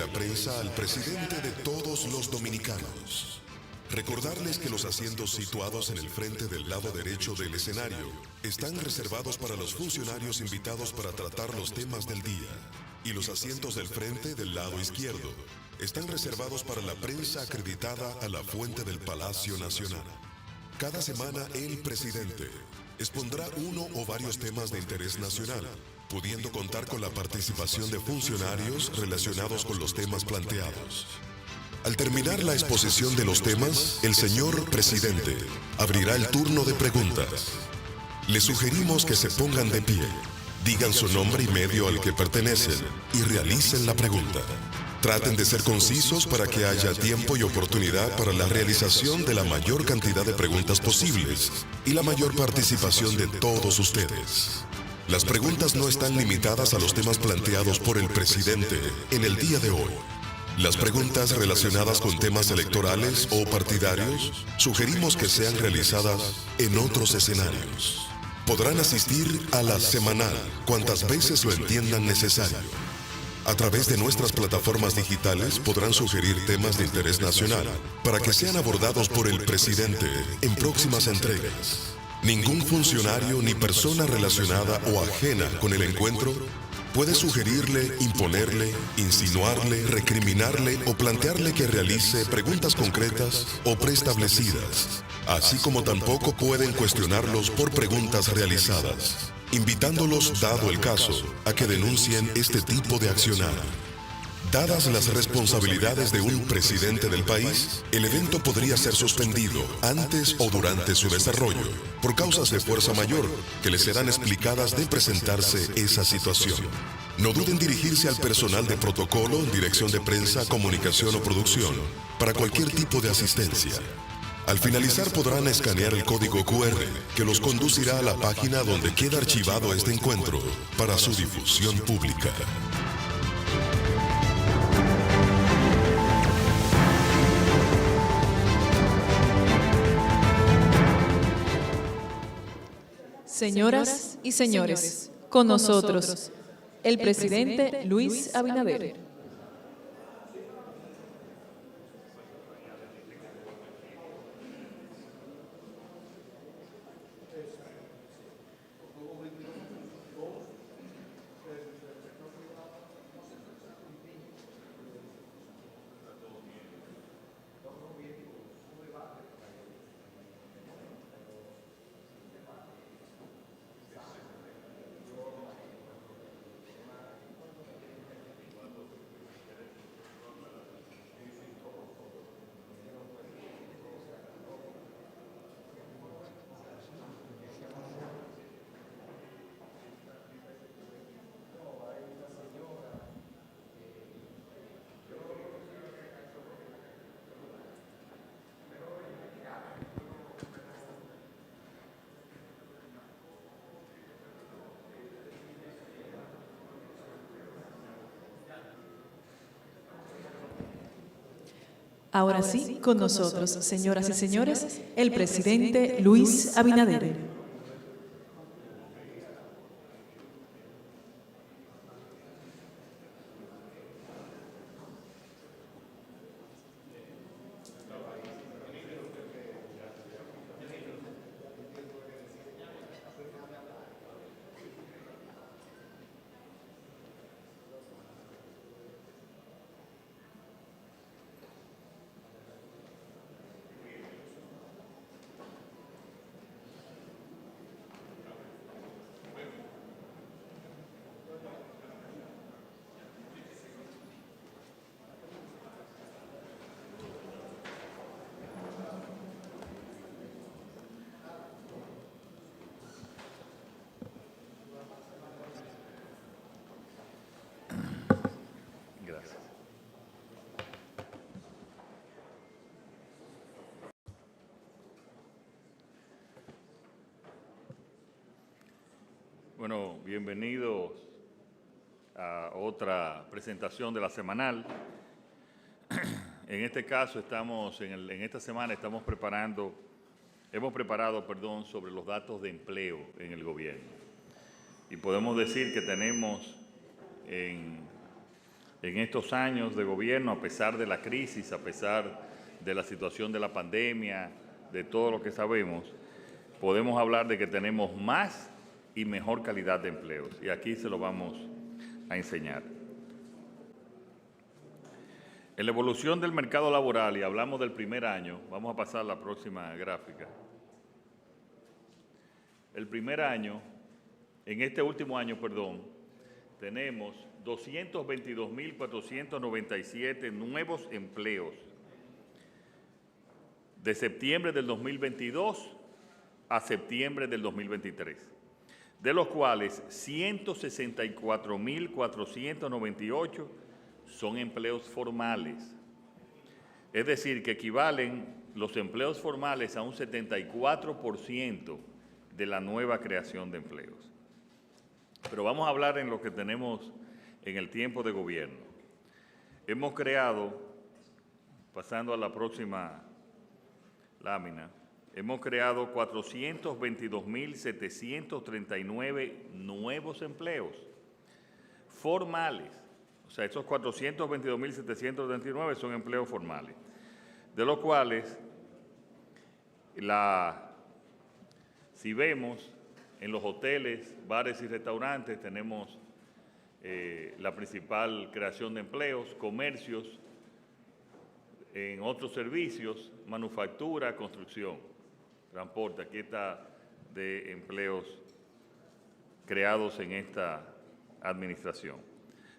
prensa al presidente de todos los dominicanos. Recordarles que los asientos situados en el frente del lado derecho del escenario están reservados para los funcionarios invitados para tratar los temas del día, y los asientos del frente del lado izquierdo están reservados para la prensa acreditada a la fuente del Palacio Nacional. Cada semana el presidente expondrá uno o varios temas de interés nacional, pudiendo contar con la participación de funcionarios relacionados con los temas planteados. Al terminar la exposición de los temas, el señor presidente abrirá el turno de preguntas. Les sugerimos que se pongan de pie, digan su nombre y medio al que pertenecen y realicen la pregunta. Traten de ser concisos para que haya tiempo y oportunidad para la realización de la mayor cantidad de preguntas posibles y la mayor participación de todos ustedes. Las preguntas no están limitadas a los temas planteados por el presidente en el día de hoy. Las preguntas relacionadas con temas electorales o partidarios sugerimos que sean realizadas en otros escenarios. Podrán asistir a la semanal cuantas veces lo entiendan necesario. A través de nuestras plataformas digitales podrán sugerir temas de interés nacional para que sean abordados por el presidente en próximas entregas. Ningún funcionario ni persona relacionada o ajena con el encuentro puede sugerirle, imponerle, insinuarle, recriminarle o plantearle que realice preguntas concretas o preestablecidas, así como tampoco pueden cuestionarlos por preguntas realizadas, invitándolos, dado el caso, a que denuncien este tipo de accionar. Dadas las responsabilidades de un presidente del país, el evento podría ser suspendido antes o durante su desarrollo, por causas de fuerza mayor que les serán explicadas de presentarse esa situación. No duden dirigirse al personal de protocolo, dirección de prensa, comunicación o producción, para cualquier tipo de asistencia. Al finalizar podrán escanear el código QR que los conducirá a la página donde queda archivado este encuentro para su difusión pública. Señoras y señores, con nosotros, el presidente Luis Abinader. Ahora sí, con nosotros, señoras y señores, el presidente Luis Abinader. Bueno, bienvenidos a otra presentación de la semanal. En este caso en esta semana hemos preparado, sobre los datos de empleo en el gobierno. Y podemos decir que tenemos en En estos años de gobierno, a pesar de la crisis, a pesar de la situación de la pandemia, de todo lo que sabemos, podemos hablar de que tenemos más y mejor calidad de empleos. Y aquí se lo vamos a enseñar. En la evolución del mercado laboral, y hablamos del primer año, vamos a pasar a la próxima gráfica. El primer año, en este último año, tenemos 222.497 nuevos empleos de septiembre del 2022 a septiembre del 2023, de los cuales 164.498 son empleos formales. Es decir, que equivalen los empleos formales a un 74% de la nueva creación de empleos. Pero vamos a hablar en lo que tenemos en el tiempo de gobierno. Hemos creado, pasando a la próxima lámina, hemos creado 422.739 nuevos empleos formales. O sea, esos 422.739 son empleos formales, de los cuales, si vemos, en los hoteles, bares y restaurantes tenemos la principal creación de empleos, comercios, en otros servicios, manufactura, construcción, transporte. Aquí está de empleos creados en esta administración.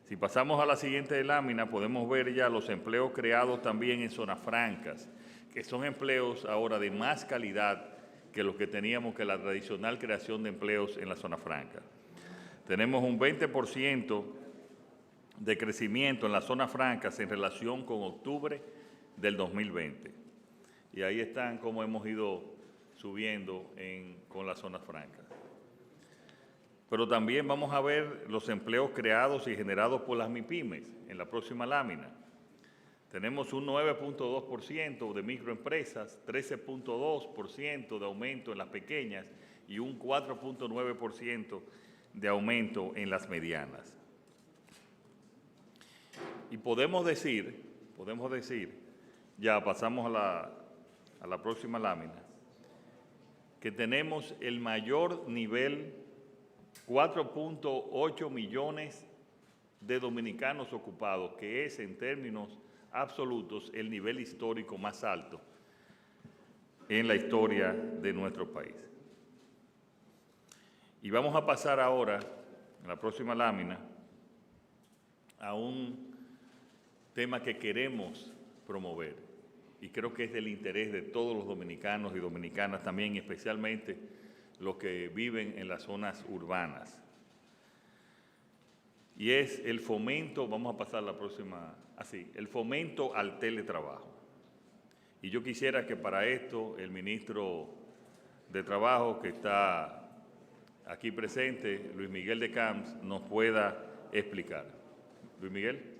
Si pasamos a la siguiente lámina, podemos ver ya los empleos creados también en zonas francas, que son empleos ahora de más calidad que los que teníamos que la tradicional creación de empleos en la zona franca. Tenemos un 20% de crecimiento en las zonas francas en relación con octubre del 2020. Y ahí están cómo hemos ido subiendo con las zonas francas. Pero también vamos a ver los empleos creados y generados por las MIPYMES en la próxima lámina. Tenemos un 9.2% de microempresas, 13.2% de aumento en las pequeñas y un 4.9% de aumento en las medianas. Y podemos decir, ya pasamos a la próxima lámina, que tenemos el mayor nivel, 4.8 millones de dominicanos ocupados, que es en términos absolutos el nivel histórico más alto en la historia de nuestro país. Y vamos a pasar ahora, en la próxima lámina, a un tema que queremos promover y creo que es del interés de todos los dominicanos y dominicanas también, especialmente los que viven en las zonas urbanas. Y es el fomento, vamos a pasar a la próxima, el fomento al teletrabajo. Y yo quisiera que para esto el ministro de Trabajo, que está aquí presente, Luis Miguel de Camps, nos pueda explicar. Luis Miguel.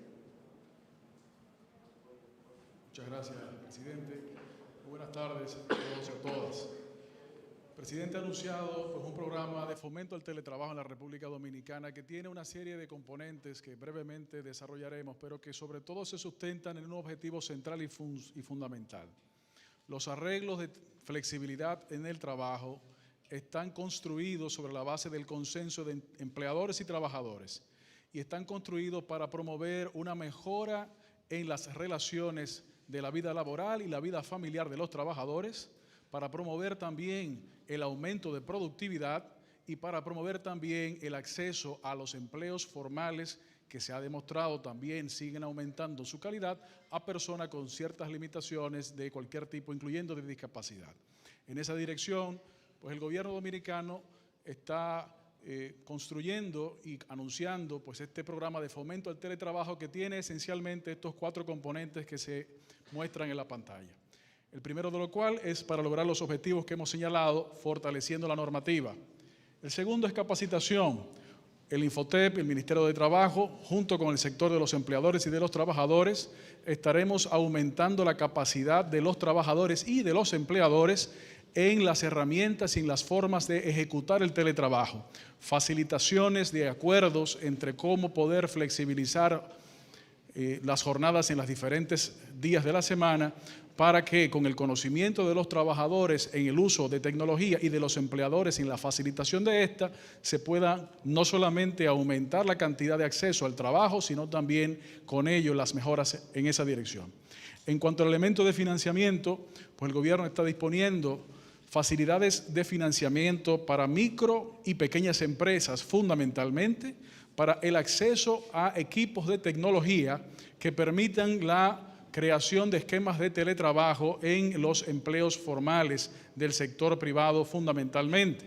Muchas gracias, presidente. Buenas tardes a todos y a todas. El presidente ha anunciado un programa de fomento al teletrabajo en la República Dominicana que tiene una serie de componentes que brevemente desarrollaremos, pero que sobre todo se sustentan en un objetivo central y fundamental. Los arreglos de flexibilidad en el trabajo están construidos sobre la base del consenso de empleadores y trabajadores y están construidos para promover una mejora en las relaciones de la vida laboral y la vida familiar de los trabajadores, para promover también el aumento de productividad y para promover también el acceso a los empleos formales que se ha demostrado también siguen aumentando su calidad a personas con ciertas limitaciones de cualquier tipo, incluyendo de discapacidad. En esa dirección, pues el gobierno dominicano está construyendo y anunciando este programa de fomento al teletrabajo que tiene esencialmente estos 4 componentes que se muestran en la pantalla. El primero de lo cual es para lograr los objetivos que hemos señalado, fortaleciendo la normativa. El segundo es capacitación. El Infotep, el Ministerio de Trabajo, junto con el sector de los empleadores y de los trabajadores, estaremos aumentando la capacidad de los trabajadores y de los empleadores en las herramientas y en las formas de ejecutar el teletrabajo. Facilitaciones de acuerdos entre cómo poder flexibilizar las jornadas en los diferentes días de la semana, para que con el conocimiento de los trabajadores en el uso de tecnología y de los empleadores en la facilitación de esta, se pueda no solamente aumentar la cantidad de acceso al trabajo, sino también con ello las mejoras en esa dirección. En cuanto al elemento de financiamiento, pues el gobierno está disponiendo facilidades de financiamiento para micro y pequeñas empresas, fundamentalmente para el acceso a equipos de tecnología que permitan la creación de esquemas de teletrabajo en los empleos formales del sector privado fundamentalmente.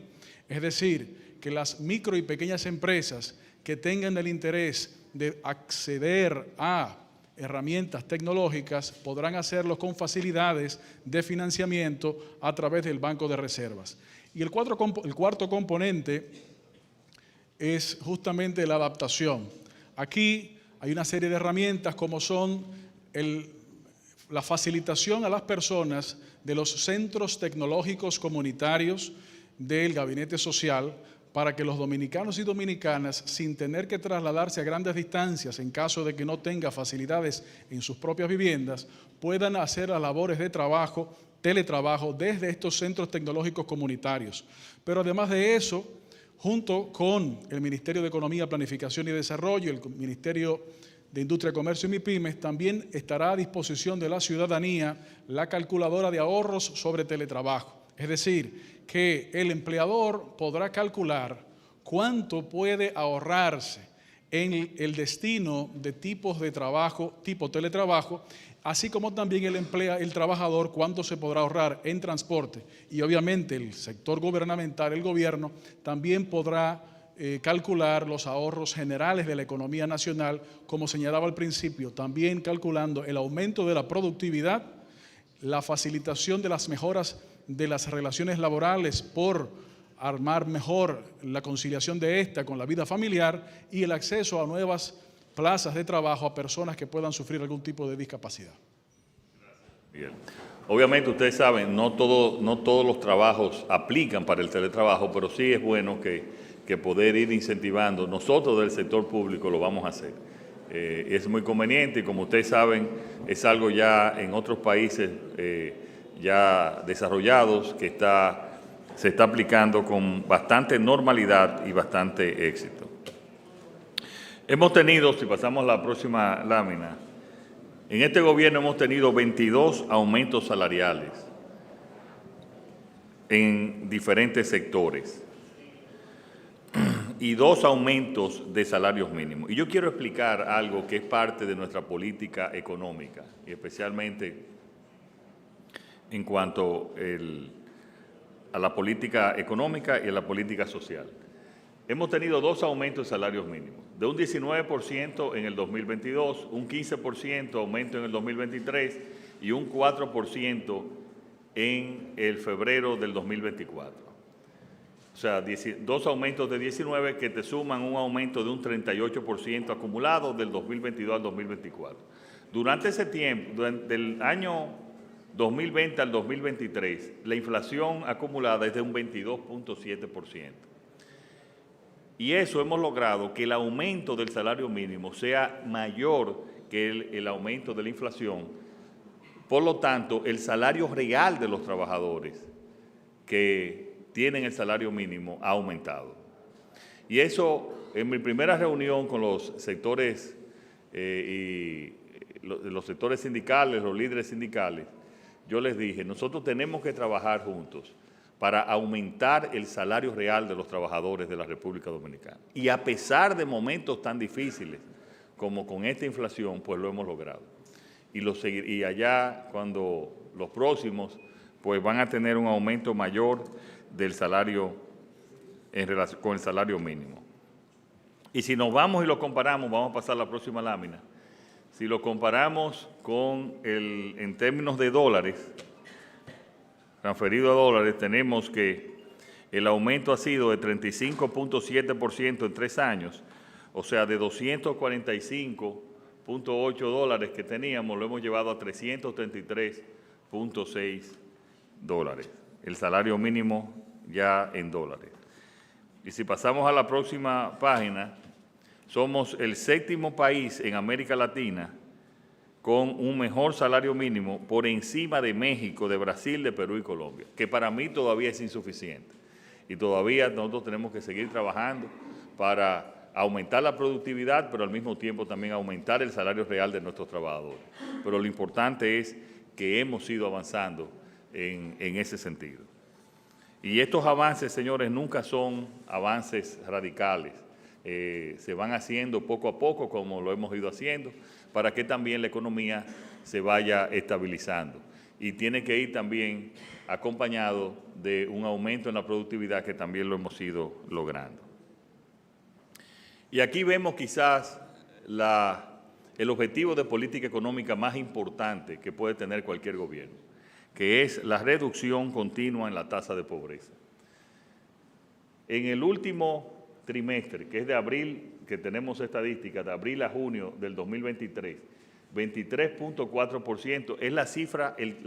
Es decir, que las micro y pequeñas empresas que tengan el interés de acceder a herramientas tecnológicas podrán hacerlo con facilidades de financiamiento a través del Banco de Reservas. Y el cuarto componente es justamente la adaptación. Aquí hay una serie de herramientas como son la facilitación a las personas de los centros tecnológicos comunitarios del Gabinete Social, para que los dominicanos y dominicanas, sin tener que trasladarse a grandes distancias en caso de que no tenga facilidades en sus propias viviendas, puedan hacer las labores de trabajo, teletrabajo, desde estos centros tecnológicos comunitarios. Pero además de eso, junto con el Ministerio de Economía, Planificación y Desarrollo, el Ministerio de Industria, Comercio y MIPYMES, también estará a disposición de la ciudadanía la calculadora de ahorros sobre teletrabajo. Es decir, que el empleador podrá calcular cuánto puede ahorrarse en el destino de tipos de trabajo, tipo teletrabajo, así como también el trabajador cuánto se podrá ahorrar en transporte. Y obviamente el sector gubernamental, el gobierno, también podrá calcular los ahorros generales de la economía nacional, como señalaba al principio, también calculando el aumento de la productividad, la facilitación de las mejoras de las relaciones laborales por armar mejor la conciliación de esta con la vida familiar y el acceso a nuevas plazas de trabajo a personas que puedan sufrir algún tipo de discapacidad. Bien. Obviamente ustedes saben, no todos los trabajos aplican para el teletrabajo, pero sí es bueno que poder ir incentivando. Nosotros del sector público lo vamos a hacer. Es muy conveniente y como ustedes saben, es algo ya en otros países ya desarrollados que se está aplicando con bastante normalidad y bastante éxito. Hemos tenido, si pasamos a la próxima lámina, en este gobierno hemos tenido 22 aumentos salariales en diferentes sectores y 2 aumentos de salarios mínimos. Y yo quiero explicar algo que es parte de nuestra política económica, y especialmente en cuanto a la política económica y a la política social. Hemos tenido 2 aumentos de salarios mínimos, de un 19% en el 2022, un 15% aumento en el 2023 y un 4% en el febrero del 2024. O sea, 2 aumentos de 19 que te suman un aumento de un 38% acumulado del 2022 al 2024. Durante ese tiempo, durante el año 2020 al 2023, la inflación acumulada es de un 22.7%. Y eso hemos logrado que el aumento del salario mínimo sea mayor que el aumento de la inflación. Por lo tanto, el salario real de los trabajadores que tienen el salario mínimo ha aumentado. Y eso, en mi primera reunión con los sectores los sectores sindicales, los líderes sindicales, yo les dije, nosotros tenemos que trabajar juntos para aumentar el salario real de los trabajadores de la República Dominicana. Y a pesar de momentos tan difíciles como con esta inflación, pues lo hemos logrado. Y allá, cuando los próximos, pues van a tener un aumento mayor del salario en relación con el salario mínimo. Y si nos vamos y lo comparamos, vamos a pasar a la próxima lámina. Si lo comparamos con en términos de dólares, transferido a dólares, tenemos que el aumento ha sido de 35.7% en 3 años, o sea, de 245.8 dólares que teníamos, lo hemos llevado a 333.6 dólares. El salario mínimo ya en dólares. Y si pasamos a la próxima página, Somos el 7º país en América Latina con un mejor salario mínimo por encima de México, de Brasil, de Perú y Colombia, que para mí todavía es insuficiente. Y todavía nosotros tenemos que seguir trabajando para aumentar la productividad, pero al mismo tiempo también aumentar el salario real de nuestros trabajadores. Pero lo importante es que hemos ido avanzando en ese sentido. Y estos avances, señores, nunca son avances radicales. Se van haciendo poco a poco, como lo hemos ido haciendo, para que también la economía se vaya estabilizando. Y tiene que ir también acompañado de un aumento en la productividad, que también lo hemos ido logrando. Y aquí vemos quizás el objetivo de política económica más importante que puede tener cualquier gobierno, que es la reducción continua en la tasa de pobreza. En el último trimestre, que es de abril, que tenemos estadísticas, de abril a junio del 2023, 23.4% es la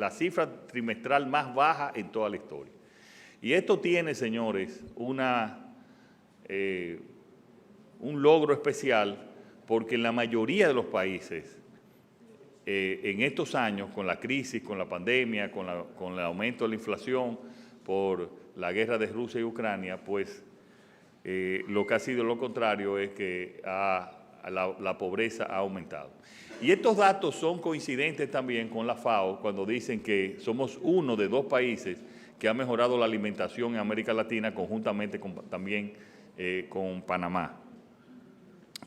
cifra trimestral más baja en toda la historia. Y esto tiene, señores, un logro especial, porque en la mayoría de los países, en estos años, con la crisis, con la pandemia, con el aumento de la inflación por la guerra de Rusia y Ucrania, pues lo que ha sido lo contrario es que la pobreza ha aumentado. Y estos datos son coincidentes también con la FAO cuando dicen que somos uno de 2 países que ha mejorado la alimentación en América Latina, conjuntamente también con Panamá,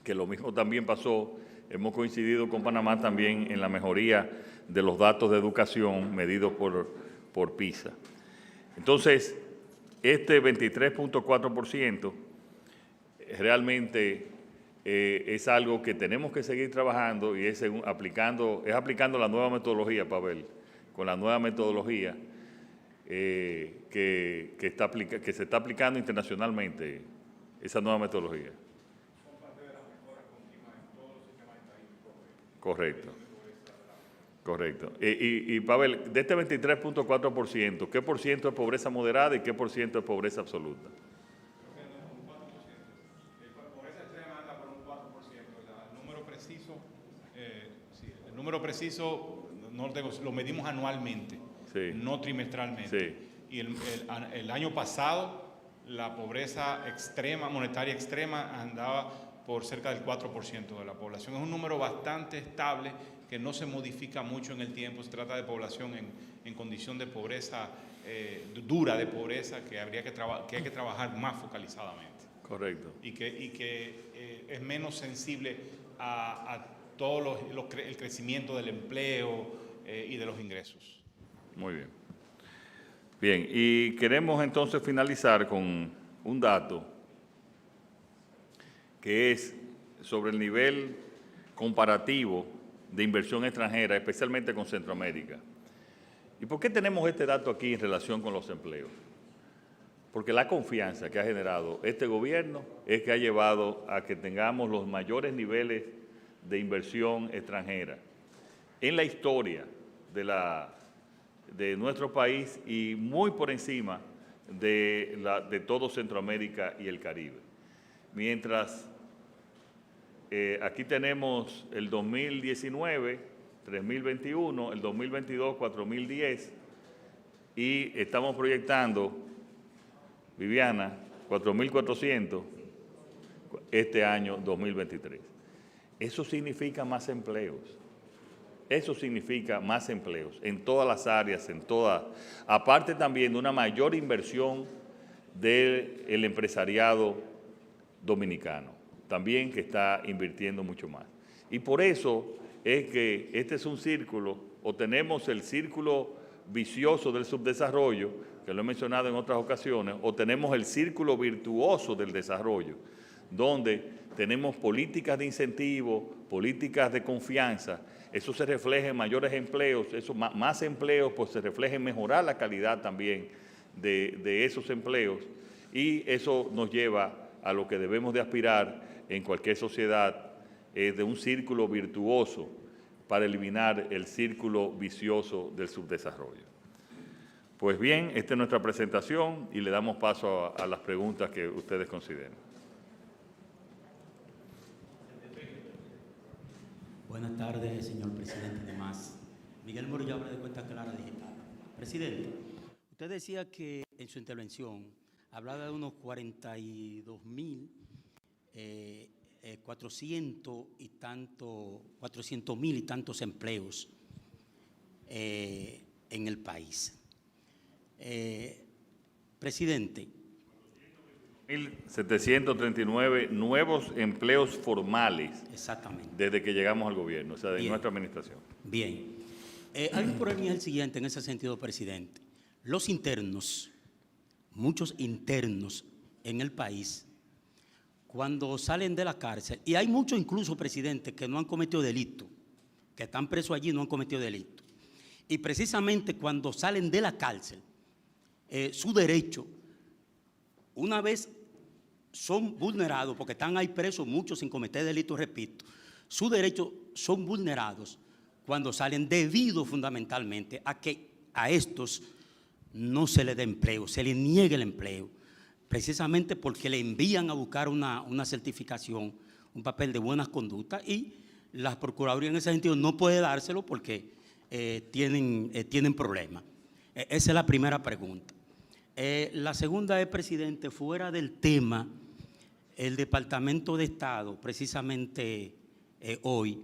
que lo mismo también pasó. Hemos coincidido con Panamá también en la mejoría de los datos de educación medidos por PISA. Entonces, este 23.4% realmente es algo que tenemos que seguir trabajando, y es aplicando la nueva metodología, Pavel, con la nueva metodología que se está aplicando internacionalmente, esa nueva metodología. Correcto. Correcto. Y Pavel, de este 23.4%, ¿qué por ciento es pobreza moderada y qué por ciento es pobreza absoluta? El número preciso no lo tengo, lo medimos anualmente, sí, no trimestralmente. Sí. Y el año pasado la pobreza extrema, monetaria extrema, andaba por cerca del 4% de la población. Es un número bastante estable que no se modifica mucho en el tiempo. Se trata de población en condición de pobreza, dura de pobreza, que hay que trabajar más focalizadamente. Correcto. Y que es menos sensible a todo el crecimiento del empleo y de los ingresos. Muy bien. Bien, y queremos entonces finalizar con un dato que es sobre el nivel comparativo de inversión extranjera, especialmente con Centroamérica. ¿Y por qué tenemos este dato aquí en relación con los empleos? Porque la confianza que ha generado este gobierno es que ha llevado a que tengamos los mayores niveles de inversión extranjera en la historia de nuestro país, y muy por encima de todo Centroamérica y el Caribe. Mientras aquí tenemos el 2019, 3.021, el 2022, 4.010, y estamos proyectando, Viviana, 4.400 este año 2023. Eso significa más empleos. Eso significa más empleos en todas las áreas, aparte también de una mayor inversión del empresariado dominicano, también que está invirtiendo mucho más. Y por eso es que este es un círculo, o tenemos el círculo vicioso del subdesarrollo, que lo he mencionado en otras ocasiones, o tenemos el círculo virtuoso del desarrollo, donde tenemos políticas de incentivo, políticas de confianza. Eso se refleja en mayores empleos, más empleos, pues se refleja en mejorar la calidad también de esos empleos, y eso nos lleva a lo que debemos de aspirar en cualquier sociedad, de un círculo virtuoso para eliminar el círculo vicioso del subdesarrollo. Pues bien, esta es nuestra presentación y le damos paso a las preguntas que ustedes consideren. Buenas tardes, señor presidente de MAS. Miguel Morillo habla de Cuenta Clara Digital. Presidente, usted decía que en su intervención hablaba de unos 400.000 y tantos empleos en el país. Presidente. 1.739 nuevos empleos formales. Exactamente. Desde que llegamos al gobierno, o sea, de nuestra administración. Bien. Hay un problema el siguiente en ese sentido, presidente. Los internos, muchos internos en el país, cuando salen de la cárcel, y hay muchos incluso, presidente, que no han cometido delito, que están presos allí y no han cometido delito. Y precisamente cuando salen de la cárcel, su derecho, una vez son vulnerados, porque están ahí presos muchos sin cometer delitos, repito, sus derechos son vulnerados cuando salen debido fundamentalmente a que a estos no se les dé empleo, se les niegue el empleo, precisamente porque le envían a buscar una certificación, un papel de buenas conductas, y la Procuraduría en ese sentido no puede dárselo porque tienen problemas. Esa es la primera pregunta. La segunda es, presidente, fuera del tema, el Departamento de Estado, precisamente hoy,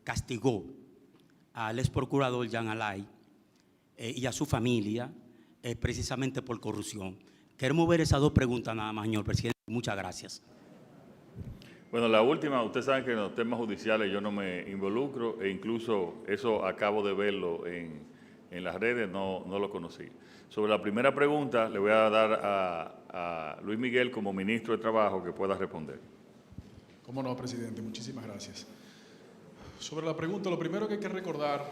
castigó al ex procurador Jean Alain y a su familia precisamente por corrupción. Queremos ver esas dos preguntas nada más, señor presidente. Muchas gracias. Bueno, la última, usted sabe que en los temas judiciales yo no me involucro e incluso eso acabo de verlo en las redes, no lo conocí. Sobre la primera pregunta, le voy a dar a Luis Miguel como ministro de Trabajo que pueda responder. Cómo no, presidente. Muchísimas gracias. Sobre la pregunta, lo primero que hay que recordar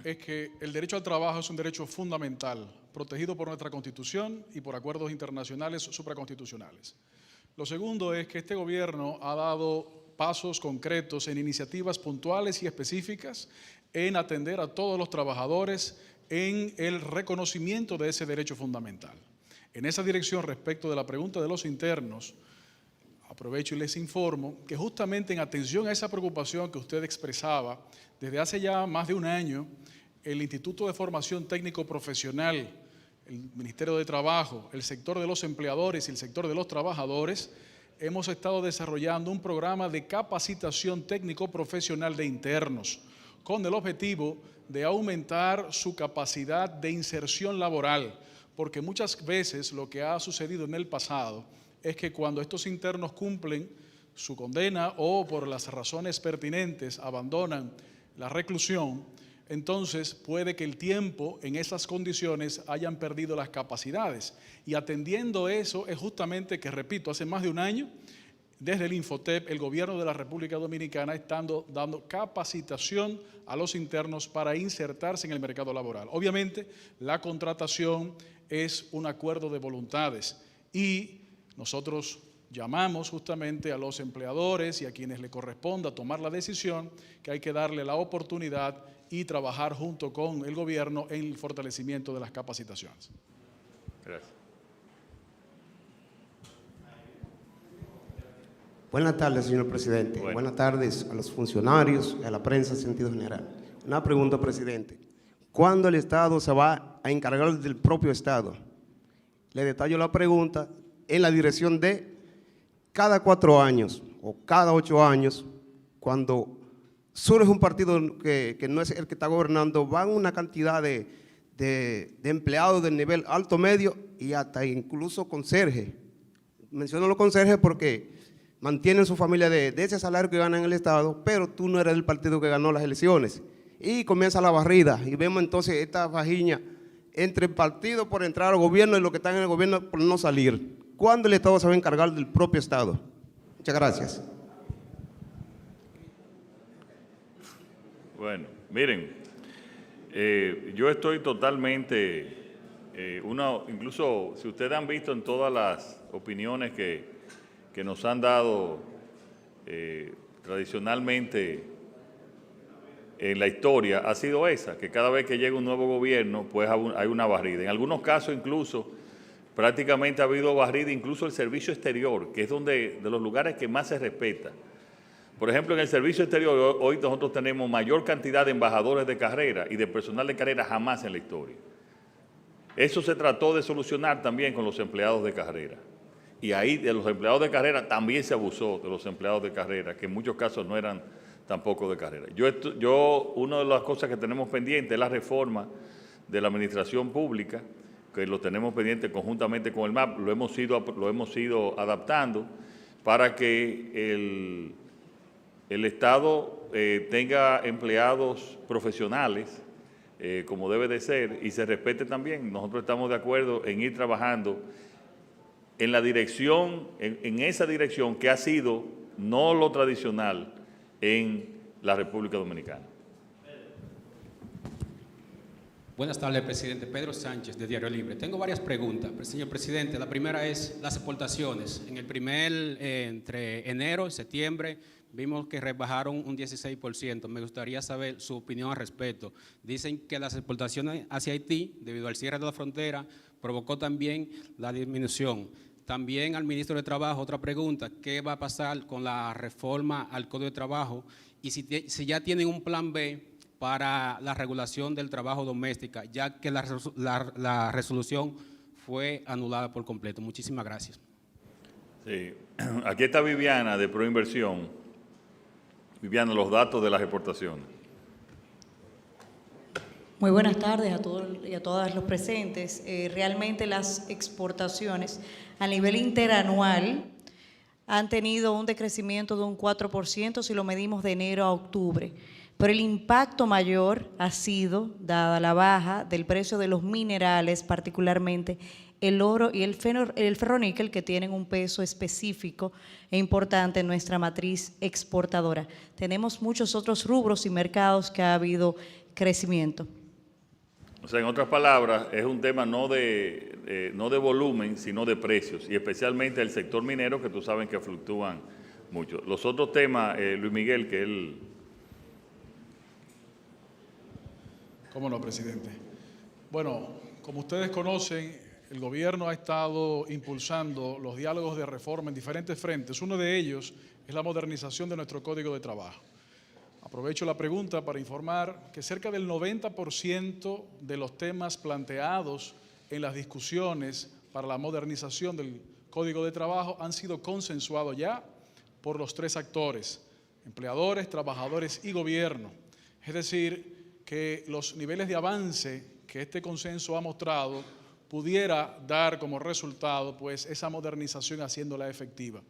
es que el derecho al trabajo es un derecho fundamental, protegido por nuestra Constitución y por acuerdos internacionales supraconstitucionales. Lo segundo es que este gobierno ha dado pasos concretos en iniciativas puntuales y específicas en atender a todos los trabajadores en el reconocimiento de ese derecho fundamental. En esa dirección, respecto de la pregunta de los internos, aprovecho y les informo que justamente en atención a esa preocupación que usted expresaba, desde hace ya más de un año, el Instituto de Formación Técnico Profesional, el Ministerio de Trabajo, el sector de los empleadores y el sector de los trabajadores, hemos estado desarrollando un programa de capacitación técnico-profesional de internos, con el objetivo de aumentar su capacidad de inserción laboral, porque muchas veces lo que ha sucedido en el pasado es que cuando estos internos cumplen su condena o por las razones pertinentes abandonan la reclusión, entonces puede que el tiempo en esas condiciones hayan perdido las capacidades. Y atendiendo eso es justamente que, repito, hace más de un año, desde el Infotep, el gobierno de la República Dominicana está dando capacitación a los internos para insertarse en el mercado laboral. Obviamente, la contratación es un acuerdo de voluntades y nosotros llamamos justamente a los empleadores y a quienes le corresponda tomar la decisión que hay que darle la oportunidad y trabajar junto con el gobierno en el fortalecimiento de las capacitaciones. Gracias. Buenas tardes, señor presidente. Buenas tardes a los funcionarios y a la prensa en sentido general. Una pregunta, presidente. ¿Cuándo el Estado se va a encargar del propio Estado? Le detallo la pregunta en la dirección de cada 4 años o cada 8 años, cuando surge un partido que no es el que está gobernando, van una cantidad de empleados del nivel alto, medio y hasta incluso conserje. Menciono los conserjes porque mantienen su familia de ese salario que ganan en el Estado, pero tú no eres el partido que ganó las elecciones. Y comienza la barrida y vemos entonces esta fajiña entre el partido por entrar al gobierno y los que están en el gobierno por no salir. ¿Cuándo el Estado se va a encargar del propio Estado? Muchas gracias. Bueno, miren, yo estoy totalmente, incluso si ustedes han visto en todas las opiniones que nos han dado tradicionalmente en la historia, ha sido esa, que cada vez que llega un nuevo gobierno, pues hay una barrida. En algunos casos incluso, prácticamente ha habido barrida, incluso el servicio exterior, que es de los lugares que más se respeta. Por ejemplo, en el servicio exterior, hoy nosotros tenemos mayor cantidad de embajadores de carrera y de personal de carrera jamás en la historia. Eso se trató de solucionar también con los empleados de carrera. Y ahí de los empleados de carrera también se abusó de los empleados de carrera, que en muchos casos no eran tampoco de carrera. Una de las cosas que tenemos pendiente es la reforma de la administración pública, que lo tenemos pendiente conjuntamente con el MAP, lo hemos ido adaptando para que el Estado tenga empleados profesionales, como debe de ser, y se respete también. Nosotros estamos de acuerdo en ir trabajando en la dirección, en esa dirección que ha sido no lo tradicional en la República Dominicana. Buenas tardes, presidente. Pedro Sánchez, de Diario Libre. Tengo varias preguntas, señor presidente. La primera es las exportaciones. Entre enero y septiembre vimos que rebajaron un 16%. Me gustaría saber su opinión al respecto. Dicen que las exportaciones hacia Haití, debido al cierre de la frontera, provocó también la disminución. También al ministro de Trabajo, otra pregunta, ¿qué va a pasar con la reforma al Código de Trabajo? Y si ya tienen un plan B para la regulación del trabajo doméstico, ya que la resolución fue anulada por completo. Muchísimas gracias. Sí. Aquí está Viviana, de Proinversión. Viviana, los datos de las exportaciones. Muy buenas tardes a todos y a todas los presentes. Realmente las exportaciones a nivel interanual han tenido un decrecimiento de un 4% si lo medimos de enero a octubre. Pero el impacto mayor ha sido, dada la baja del precio de los minerales, particularmente el oro y el ferroníquel, que tienen un peso específico e importante en nuestra matriz exportadora. Tenemos muchos otros rubros y mercados que ha habido crecimiento. O sea, en otras palabras, es un tema no de volumen, sino de precios, y especialmente el sector minero, que tú sabes que fluctúan mucho. Los otros temas, Luis Miguel, que él... ¿Cómo no, presidente? Bueno, como ustedes conocen, el gobierno ha estado impulsando los diálogos de reforma en diferentes frentes. Uno de ellos es la modernización de nuestro Código de Trabajo. Aprovecho la pregunta para informar que cerca del 90% de los temas planteados en las discusiones para la modernización del Código de Trabajo han sido consensuados ya por los tres actores: empleadores, trabajadores y gobierno. Es decir, que los niveles de avance que este consenso ha mostrado pudiera dar como resultado pues esa modernización haciéndola efectiva.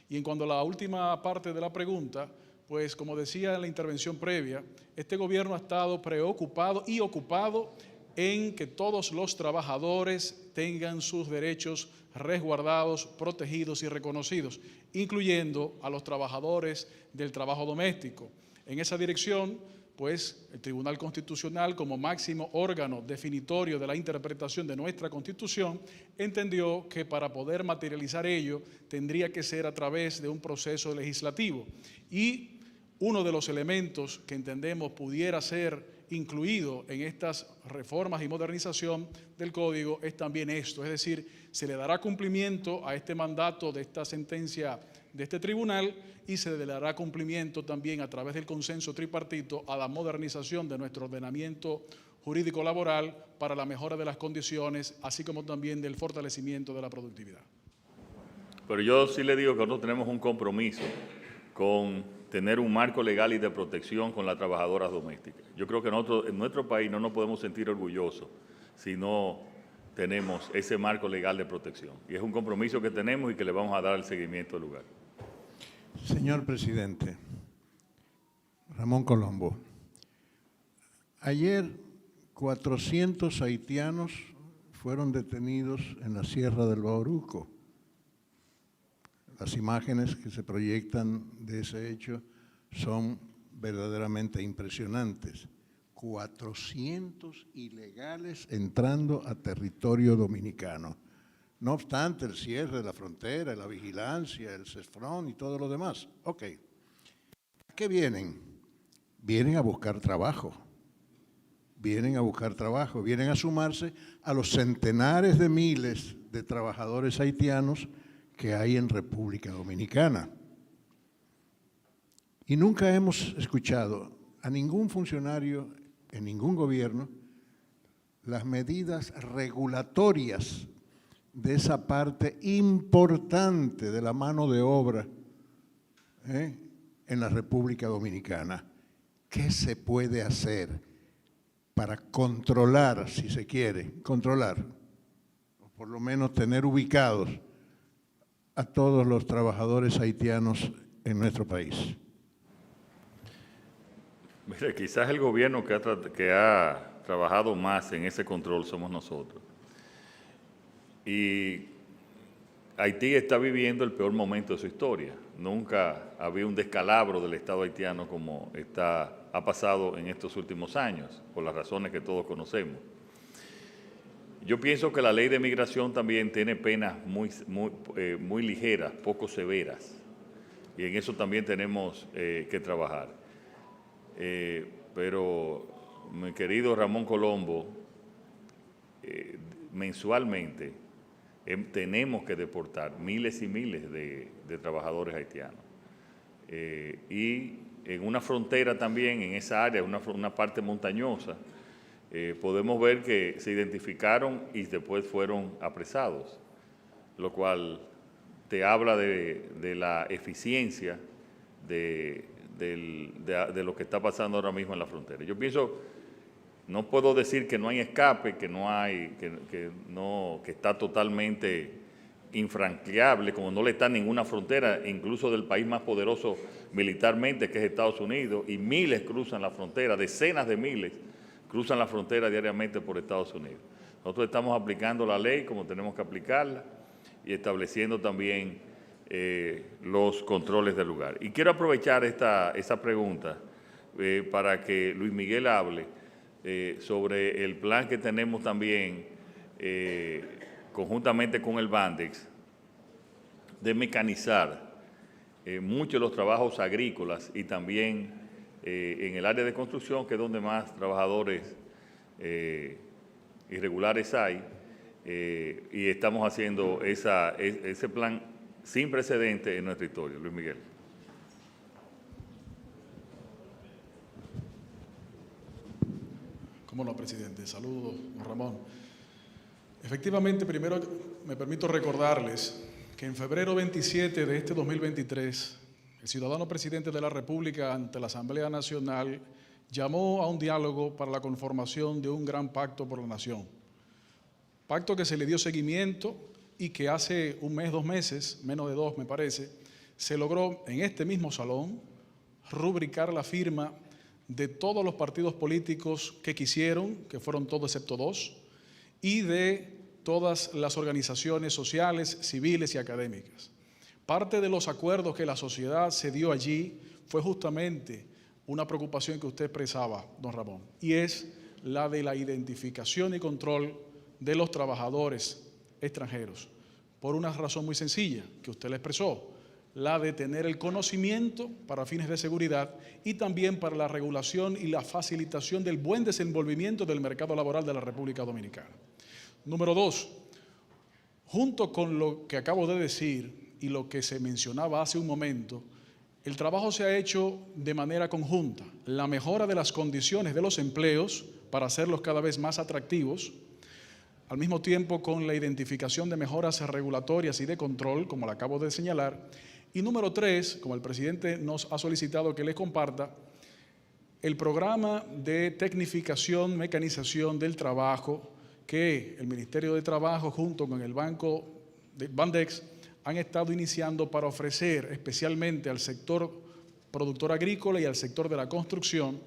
Y en cuanto a la última parte de la pregunta, pues como decía en la intervención previa, este gobierno ha estado preocupado y ocupado en que todos los trabajadores tengan sus derechos resguardados, protegidos y reconocidos, incluyendo a los trabajadores del trabajo doméstico. En esa dirección, pues el Tribunal Constitucional, como máximo órgano definitorio de la interpretación de nuestra Constitución, entendió que para poder materializar ello tendría que ser a través de un proceso legislativo. Y uno de los elementos que entendemos pudiera ser incluido en estas reformas y modernización del Código es también esto, es decir, se le dará cumplimiento a este mandato de esta sentencia de este tribunal y se le dará cumplimiento también a través del consenso tripartito a la modernización de nuestro ordenamiento jurídico laboral para la mejora de las condiciones, así como también del fortalecimiento de la productividad. Pero yo sí le digo que nosotros tenemos un compromiso con tener un marco legal y de protección con las trabajadoras domésticas. Yo creo que nosotros en nuestro país no nos podemos sentir orgullosos si no tenemos ese marco legal de protección. Y es un compromiso que tenemos y que le vamos a dar el seguimiento al lugar. Señor presidente, Ramón Colombo, ayer 400 haitianos fueron detenidos en la Sierra del Bauruco. Las imágenes que se proyectan de ese hecho son verdaderamente impresionantes. 400 ilegales entrando a territorio dominicano. No obstante el cierre de la frontera, la vigilancia, el CESFRON y todo lo demás. Ok. ¿A qué vienen? Vienen a buscar trabajo. Vienen a buscar trabajo, vienen a sumarse a los centenares de miles de trabajadores haitianos que hay en República Dominicana. Y nunca hemos escuchado a ningún funcionario en ningún gobierno las medidas regulatorias de esa parte importante de la mano de obra en la República Dominicana. ¿Qué se puede hacer para controlar, si se quiere, controlar, o por lo menos tener ubicados a todos los trabajadores haitianos en nuestro país? Mire, quizás el gobierno que ha trabajado más en ese control somos nosotros. Y Haití está viviendo el peor momento de su historia. Nunca había un descalabro del Estado haitiano como ha pasado en estos últimos años, por las razones que todos conocemos. Yo pienso que la ley de migración también tiene penas muy ligeras, poco severas, y en eso también tenemos que trabajar. Pero, mi querido Ramón Colombo, mensualmente tenemos que deportar miles y miles de trabajadores haitianos. Y en una frontera también, en esa área, una parte montañosa, podemos ver que se identificaron y después fueron apresados, lo cual te habla de la eficiencia de lo que está pasando ahora mismo en la frontera. Yo pienso, no puedo decir que no hay escape, que está totalmente infranqueable, como no le está ninguna frontera, incluso del país más poderoso militarmente, que es Estados Unidos, y miles cruzan la frontera, decenas de miles cruzan la frontera diariamente por Estados Unidos. Nosotros estamos aplicando la ley como tenemos que aplicarla y estableciendo también los controles del lugar. Y quiero aprovechar esa pregunta para que Luis Miguel hable sobre el plan que tenemos también conjuntamente con el Bandex de mecanizar muchos de los trabajos agrícolas y también en el área de construcción, que es donde más trabajadores irregulares hay, y estamos haciendo ese plan sin precedentes en nuestra historia. Luis Miguel. Cómo no, presidente. Saludos, don Ramón. Efectivamente, primero me permito recordarles que en febrero 27 de este 2023, el ciudadano presidente de la República ante la Asamblea Nacional llamó a un diálogo para la conformación de un gran pacto por la nación. Pacto que se le dio seguimiento y que hace un mes, 2 meses, menos de 2 me parece, se logró en este mismo salón rubricar la firma de todos los partidos políticos que quisieron, que fueron todos excepto 2, y de todas las organizaciones sociales, civiles y académicas. Parte de los acuerdos que la sociedad se dio allí fue justamente una preocupación que usted expresaba, don Ramón, y es la de la identificación y control de los trabajadores extranjeros, por una razón muy sencilla que usted le expresó, la de tener el conocimiento para fines de seguridad y también para la regulación y la facilitación del buen desenvolvimiento del mercado laboral de la República Dominicana. Número 2, junto con lo que acabo de decir y lo que se mencionaba hace un momento, el trabajo se ha hecho de manera conjunta. La mejora de las condiciones de los empleos para hacerlos cada vez más atractivos, al mismo tiempo con la identificación de mejoras regulatorias y de control, como le acabo de señalar. Y número 3, como el presidente nos ha solicitado que les comparta, el programa de tecnificación, mecanización del trabajo que el Ministerio de Trabajo junto con el Banco de Bandex han estado iniciando para ofrecer especialmente al sector productor agrícola y al sector de la construcción,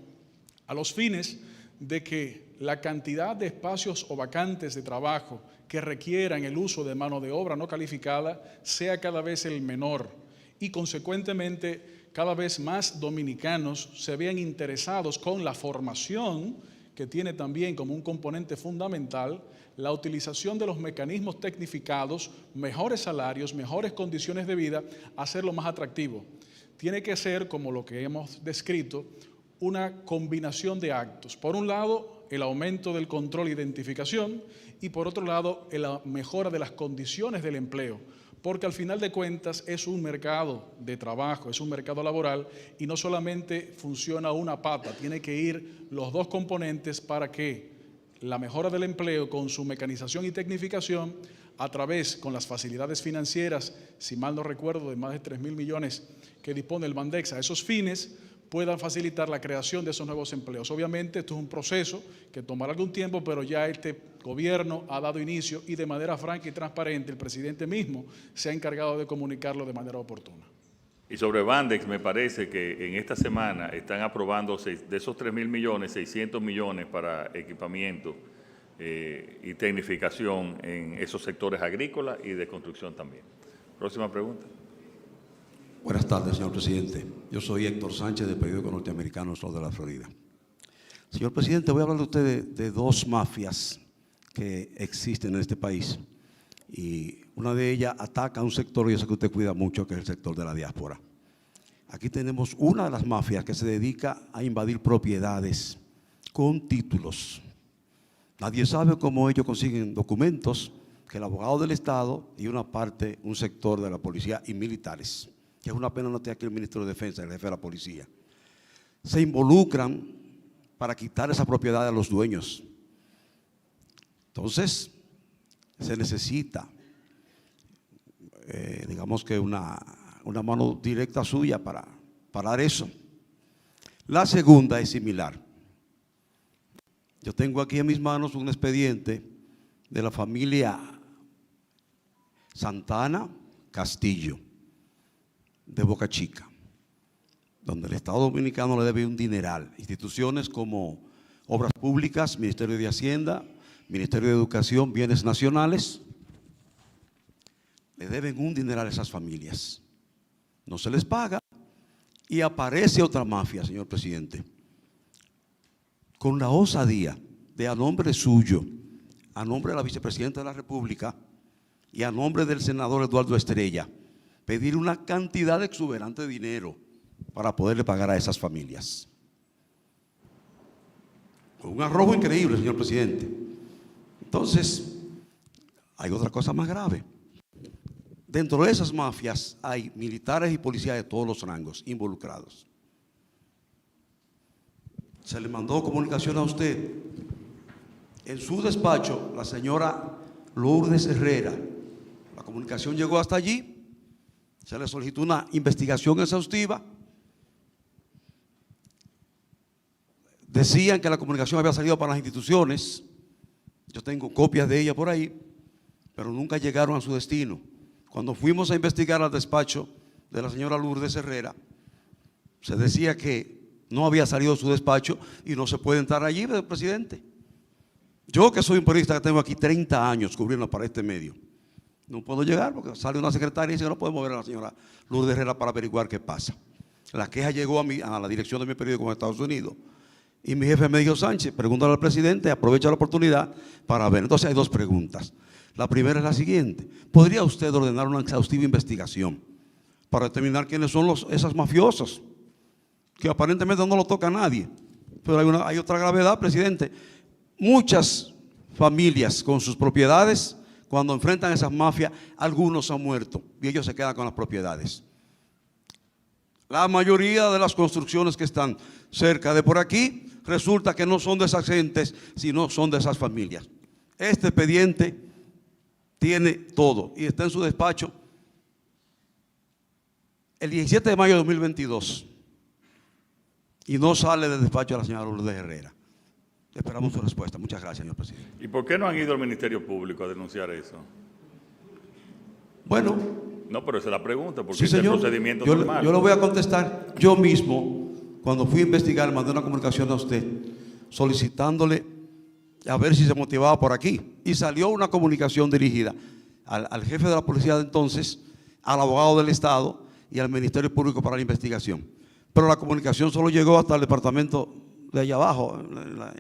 a los fines de que la cantidad de espacios o vacantes de trabajo que requieran el uso de mano de obra no calificada sea cada vez el menor y consecuentemente cada vez más dominicanos se vean interesados con la formación que tiene también como un componente fundamental la utilización de los mecanismos tecnificados, mejores salarios, mejores condiciones de vida, hacerlo más atractivo. Tiene que ser, como lo que hemos descrito, una combinación de actos. Por un lado, el aumento del control e identificación y por otro lado, la mejora de las condiciones del empleo, porque al final de cuentas es un mercado de trabajo, es un mercado laboral y no solamente funciona una pata, tiene que ir los dos componentes para que la mejora del empleo con su mecanización y tecnificación a través, con las facilidades financieras, si mal no recuerdo, de más de 3.000 millones que dispone el Bandex a esos fines, puedan facilitar la creación de esos nuevos empleos. Obviamente esto es un proceso que tomará algún tiempo, pero ya este gobierno ha dado inicio y de manera franca y transparente el presidente mismo se ha encargado de comunicarlo de manera oportuna. Y sobre Bandex, me parece que en esta semana están aprobando de esos 3.000 millones, 600 millones para equipamiento y tecnificación en esos sectores agrícolas y de construcción también. Próxima pregunta. Buenas tardes, señor presidente. Yo soy Héctor Sánchez, del periódico norteamericano Sol de la Florida. Señor presidente, voy a hablar de usted de dos mafias que existen en este país. Y una de ellas ataca a un sector, y yo sé que usted cuida mucho, que es el sector de la diáspora. Aquí tenemos una de las mafias que se dedica a invadir propiedades con títulos. Nadie sabe cómo ellos consiguen documentos, que el abogado del Estado y una parte, un sector de la policía y militares, que es una pena no esté aquí el ministro de Defensa, el jefe de la policía, se involucran para quitar esa propiedad a los dueños. Entonces, se necesita, digamos que una mano directa suya para parar eso. La segunda es similar. Yo tengo aquí en mis manos un expediente de la familia Santana Castillo, de Boca Chica, donde el Estado Dominicano le debe un dineral. Instituciones como Obras Públicas, Ministerio de Hacienda, Ministerio de Educación, Bienes Nacionales, le deben un dineral a esas familias. No se les paga y aparece otra mafia, señor presidente, con la osadía de, a nombre suyo, a nombre de la vicepresidenta de la República y a nombre del senador Eduardo Estrella, pedir una cantidad exuberante de dinero para poderle pagar a esas familias. Con un arrojo increíble, señor presidente. Entonces, hay otra cosa más grave. Dentro de esas mafias hay militares y policías de todos los rangos involucrados. Se le mandó comunicación a usted. En su despacho, la señora Lourdes Herrera, la comunicación llegó hasta allí. Se le solicitó una investigación exhaustiva. Decían que la comunicación había salido para las instituciones. Yo tengo copias de ella por ahí, pero nunca llegaron a su destino. Cuando fuimos a investigar al despacho de la señora Lourdes Herrera, se decía que no había salido de su despacho y no se puede entrar allí, presidente. Yo, que soy un periodista que tengo aquí 30 años cubriendo para este medio, no puedo llegar porque sale una secretaria y dice que no podemos ver a la señora Lourdes Herrera para averiguar qué pasa. La queja llegó a la dirección de mi periódico en Estados Unidos y mi jefe me dijo: Sánchez, pregúntale al presidente, aprovecha la oportunidad para ver. Entonces hay dos preguntas. La primera es la siguiente: ¿podría usted ordenar una exhaustiva investigación para determinar quiénes son esas mafiosas? Que aparentemente no lo toca a nadie. Pero hay otra gravedad, presidente. Muchas familias con sus propiedades, cuando enfrentan esas mafias, algunos han muerto y ellos se quedan con las propiedades. La mayoría de las construcciones que están cerca de por aquí, resulta que no son de esas gentes, sino son de esas familias. Este expediente tiene todo y está en su despacho el 17 de mayo de 2022 y no sale del despacho de la señora Lourdes Herrera. Esperamos su respuesta. Muchas gracias, señor presidente. ¿Y por qué no han ido al Ministerio Público a denunciar eso? Bueno. No, pero esa es la pregunta, porque sí, es el señor, procedimiento yo normal. Yo lo voy a contestar. Yo mismo, cuando fui a investigar, mandé una comunicación a usted solicitándole a ver si se motivaba por aquí. Y salió una comunicación dirigida al jefe de la policía de entonces, al abogado del Estado y al Ministerio Público para la investigación. Pero la comunicación solo llegó hasta el departamento de allá abajo,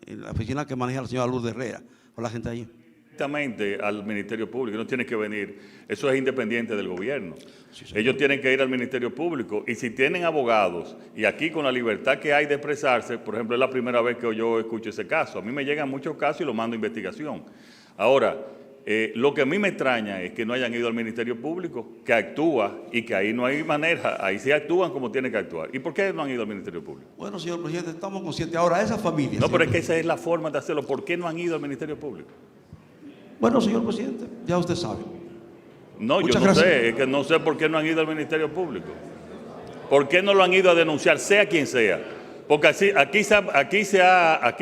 en la oficina que maneja la señora Lourdes Herrera, o la gente allí. Directamente al Ministerio Público, no tiene que venir, eso es independiente del gobierno. Sí, ellos tienen que ir al Ministerio Público y si tienen abogados, y aquí con la libertad que hay de expresarse, por ejemplo, es la primera vez que yo escucho ese caso. A mí me llegan muchos casos y lo mando a investigación. Ahora, Lo que a mí me extraña es que no hayan ido al Ministerio Público, que actúa y que ahí no hay manera, ahí sí actúan como tienen que actuar. ¿Y por qué no han ido al Ministerio Público? Bueno, señor presidente, estamos conscientes. Ahora, esa familia... No, pero es que esa es la forma de hacerlo. ¿Por qué no han ido al Ministerio Público? Bueno, señor presidente, ya usted sabe. No, Muchas yo no gracias. sé, es que no sé por qué no han ido al Ministerio Público. ¿Por qué no lo han ido a denunciar, sea quien sea? Porque aquí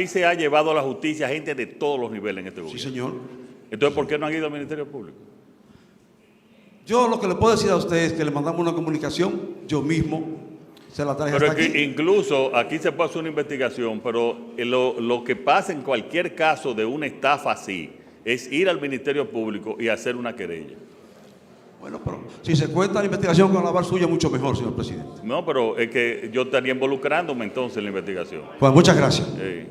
se ha llevado a la justicia gente de todos los niveles en este gobierno. Sí, señor. Entonces, ¿por qué no han ido al Ministerio Público? Yo lo que le puedo decir a usted es que le mandamos una comunicación, yo mismo se la traje Pero hasta es que aquí. incluso aquí se puede hacer una investigación, pero lo que pasa en cualquier caso de una estafa así es ir al Ministerio Público y hacer una querella. Bueno, pero si se cuenta la investigación con la bar suya, mucho mejor, señor presidente. No, pero es que yo estaría involucrándome entonces en la investigación. Pues muchas gracias. Sí.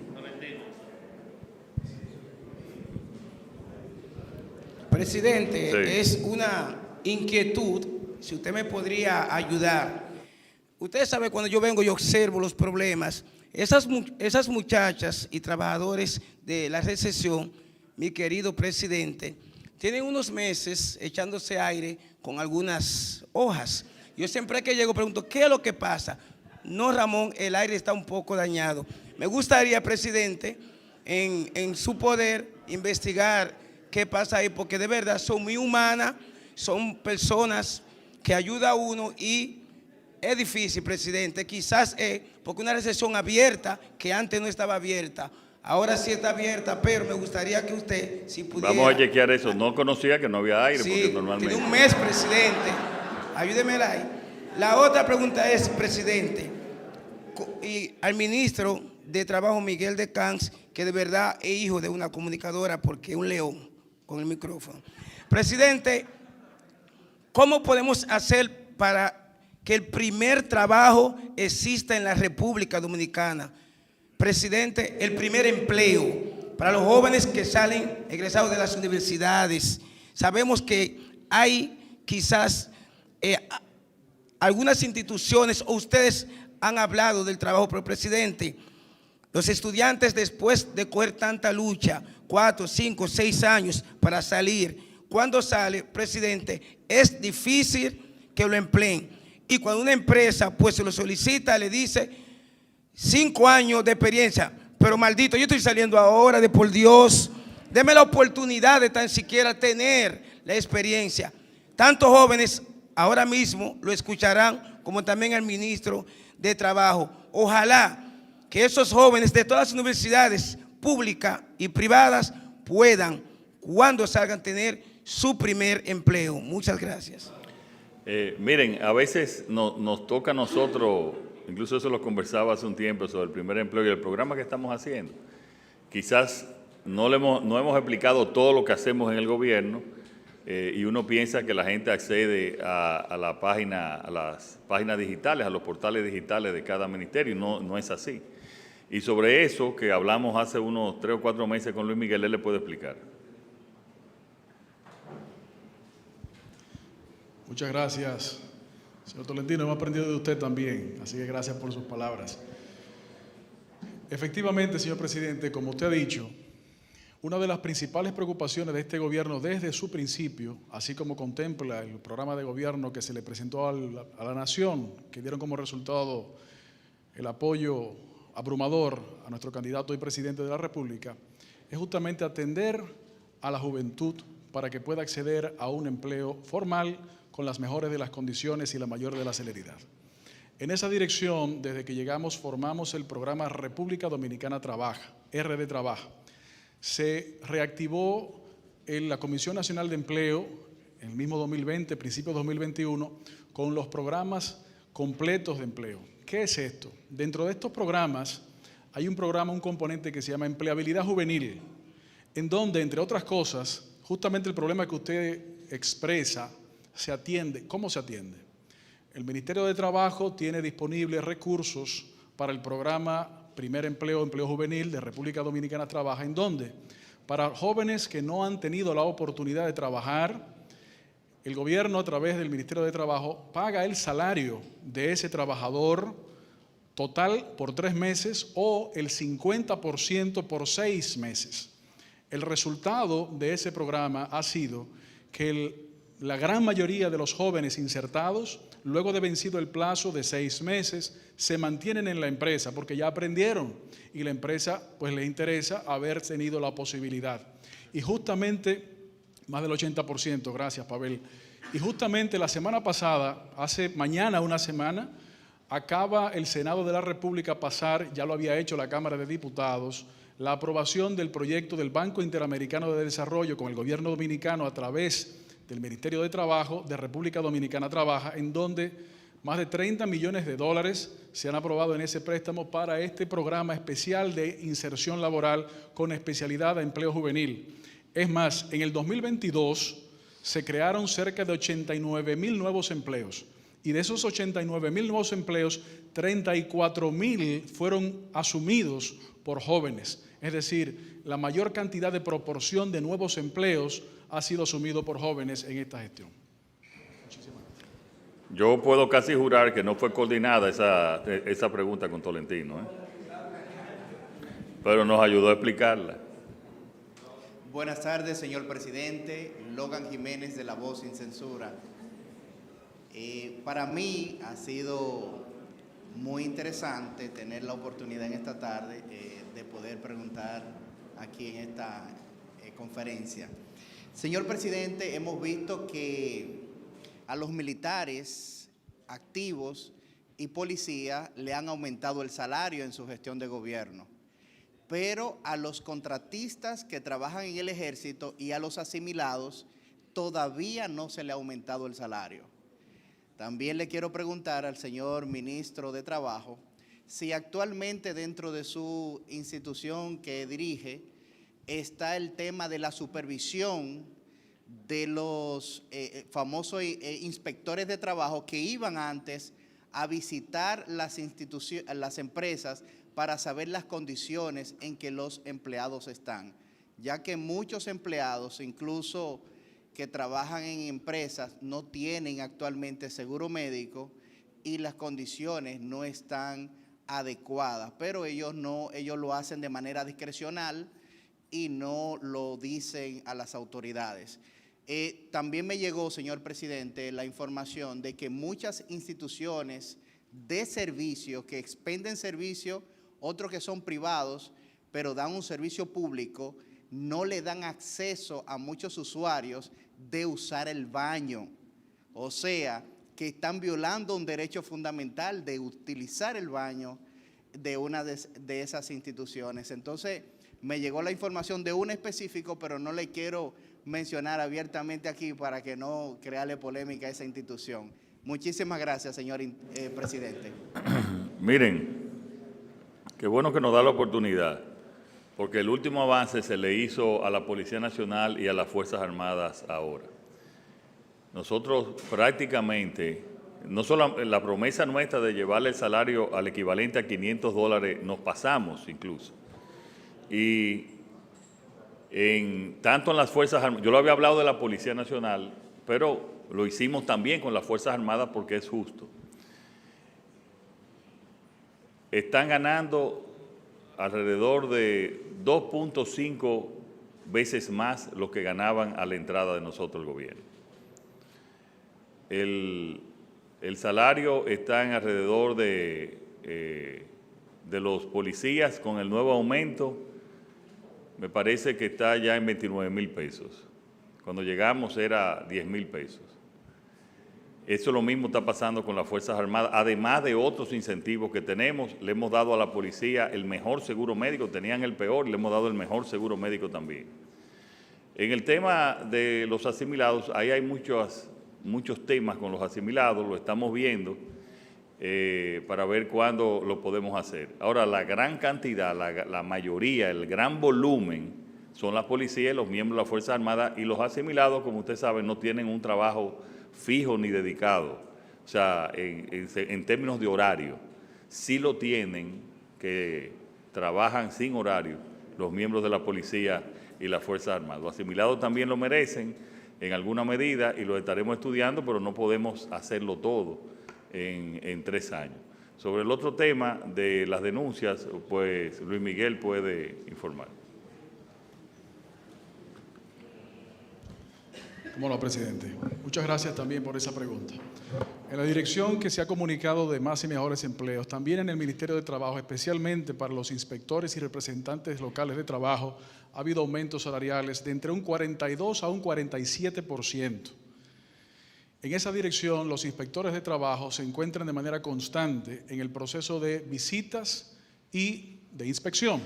Presidente, Sí. es una inquietud, si usted me podría ayudar. Usted sabe, cuando yo vengo, yo observo los problemas. Esas muchachas y trabajadores de la recesión, mi querido presidente, tienen unos meses echándose aire con algunas hojas. Yo siempre que llego pregunto, ¿qué es lo que pasa? No, Ramón, el aire está un poco dañado. Me gustaría, presidente, en su poder, investigar qué pasa ahí, porque de verdad son muy humanas, son personas que ayudan a uno y es difícil, presidente. Quizás es porque una recesión abierta que antes no estaba abierta. Ahora sí está abierta, pero me gustaría que usted, si pudiera... Vamos a chequear eso. No conocía que no había aire, Sí, porque normalmente... tiene un mes, presidente. Ayúdeme ahí. La otra pregunta es, presidente, y al ministro de Trabajo, Miguel de Camps, que de verdad es hijo de una comunicadora porque es un león con el micrófono. Presidente, ¿cómo podemos hacer para que el primer trabajo exista en la República Dominicana? Presidente, el primer empleo para los jóvenes que salen egresados de las universidades. Sabemos que hay quizás algunas instituciones, o ustedes han hablado del trabajo, pero presidente, los estudiantes después de coger tanta lucha, 4, 5, 6 años para salir, cuando sale, presidente, es difícil que lo empleen. Y cuando una empresa pues se lo solicita, le dice 5 años de experiencia, pero maldito, yo estoy saliendo ahora, de por Dios, deme la oportunidad de tan siquiera tener la experiencia. Tantos jóvenes ahora mismo lo escucharán, como también al ministro de Trabajo. Ojalá que esos jóvenes de todas las universidades públicas y privadas puedan, cuando salgan, tener su primer empleo. Muchas gracias. Miren, a veces nos toca a nosotros, incluso eso lo conversaba hace un tiempo sobre el primer empleo y el programa que estamos haciendo. Quizás no hemos explicado todo lo que hacemos en el gobierno y uno piensa que la gente accede a las páginas digitales, a los portales digitales de cada ministerio. No es así. Y sobre eso que hablamos hace unos 3 o 4 meses con Luis Miguel, él le puede explicar. Muchas gracias, señor Tolentino. Hemos aprendido de usted también, así que gracias por sus palabras. Efectivamente, señor presidente, como usted ha dicho, una de las principales preocupaciones de este gobierno desde su principio, así como contempla el programa de gobierno que se le presentó a la nación, que dieron como resultado el apoyo abrumador a nuestro candidato y presidente de la República, es justamente atender a la juventud para que pueda acceder a un empleo formal con las mejores de las condiciones y la mayor de la celeridad. En esa dirección, desde que llegamos, formamos el programa República Dominicana Trabaja, RD Trabaja. Se reactivó en la Comisión Nacional de Empleo en el mismo 2020, principios de 2021, con los programas completos de empleo. ¿Qué es esto? Dentro de estos programas hay un componente que se llama empleabilidad juvenil, en donde, entre otras cosas, justamente el problema que usted expresa se atiende. ¿Cómo se atiende? El Ministerio de Trabajo tiene disponibles recursos para el programa Primer Empleo, Empleo Juvenil de República Dominicana Trabaja, en donde para jóvenes que no han tenido la oportunidad de trabajar, el gobierno a través del Ministerio de Trabajo paga el salario de ese trabajador total por 3 meses o el 50% por 6 meses. El resultado de ese programa ha sido que la gran mayoría de los jóvenes insertados, luego de vencido el plazo de 6 meses, se mantienen en la empresa porque ya aprendieron y la empresa pues le interesa haber tenido la posibilidad. Y justamente, más del 80%, gracias Pavel, y justamente la semana pasada, mañana una semana, acaba el Senado de la República pasar, ya lo había hecho la Cámara de Diputados, la aprobación del proyecto del Banco Interamericano de Desarrollo con el gobierno dominicano a través del Ministerio de Trabajo de República Dominicana Trabaja, en donde más de 30 millones de dólares se han aprobado en ese préstamo para este programa especial de inserción laboral con especialidad a empleo juvenil. Es más, en el 2022 se crearon cerca de 89,000 nuevos empleos y de esos 89,000 nuevos empleos, 34,000 fueron asumidos por jóvenes. Es decir, la mayor cantidad de proporción de nuevos empleos ha sido asumido por jóvenes en esta gestión. Muchísimas gracias. Yo puedo casi jurar que no fue coordinada esa pregunta con Tolentino, pero nos ayudó a explicarla. Buenas tardes, señor presidente. Logan Jiménez, de La Voz Sin Censura. Para mí ha sido muy interesante tener la oportunidad en esta tarde de poder preguntar aquí en esta conferencia. Señor presidente, hemos visto que a los militares activos y policías le han aumentado el salario en su gestión de gobierno, pero a los contratistas que trabajan en el ejército y a los asimilados todavía no se le ha aumentado el salario. También le quiero preguntar al señor ministro de Trabajo si actualmente dentro de su institución que dirige está el tema de la supervisión de los famosos inspectores de trabajo que iban antes a visitar las empresas para saber las condiciones en que los empleados están, ya que muchos empleados, incluso que trabajan en empresas, no tienen actualmente seguro médico y las condiciones no están adecuadas, pero ellos lo hacen de manera discrecional y no lo dicen a las autoridades. También me llegó, señor presidente, la información de que muchas instituciones de servicio que expenden servicio, otros que son privados, pero dan un servicio público, no le dan acceso a muchos usuarios de usar el baño. O sea, que están violando un derecho fundamental de utilizar el baño de una de esas instituciones. Entonces, me llegó la información de un específico, pero no le quiero mencionar abiertamente aquí para que no crearle polémica a esa institución. Muchísimas gracias, señor presidente. Miren, qué bueno que nos da la oportunidad, porque el último avance se le hizo a la Policía Nacional y a las Fuerzas Armadas ahora. Nosotros prácticamente, no solo la promesa nuestra de llevarle el salario al equivalente a $500, nos pasamos incluso. Y tanto en las Fuerzas Armadas, yo lo había hablado de la Policía Nacional, pero lo hicimos también con las Fuerzas Armadas porque es justo. Están ganando alrededor de 2.5 veces más lo que ganaban a la entrada de nosotros el gobierno. El salario está en alrededor de los policías con el nuevo aumento, me parece que está ya en 29,000 pesos. Cuando llegamos era 10,000 pesos. Eso lo mismo está pasando con las Fuerzas Armadas, además de otros incentivos que tenemos. Le hemos dado a la policía el mejor seguro médico, tenían el peor, le hemos dado el mejor seguro médico también. En el tema de los asimilados, ahí hay muchos temas con los asimilados, lo estamos viendo para ver cuándo lo podemos hacer. Ahora, la gran cantidad, la mayoría, el gran volumen son las policías, los miembros de las Fuerzas Armadas, y los asimilados, como usted sabe, no tienen un trabajo fijo ni dedicado, o sea, en términos de horario. Sí lo tienen, que trabajan sin horario los miembros de la policía y las Fuerzas Armadas. Los asimilados también lo merecen en alguna medida y lo estaremos estudiando, pero no podemos hacerlo todo en 3 años. Sobre el otro tema de las denuncias, pues Luis Miguel puede informar. Cómo no, presidente. Muchas gracias también por esa pregunta. En la dirección que se ha comunicado de más y mejores empleos, también en el Ministerio de Trabajo, especialmente para los inspectores y representantes locales de trabajo, ha habido aumentos salariales de entre un 42 a un 47%. En esa dirección, los inspectores de trabajo se encuentran de manera constante en el proceso de visitas y de inspección,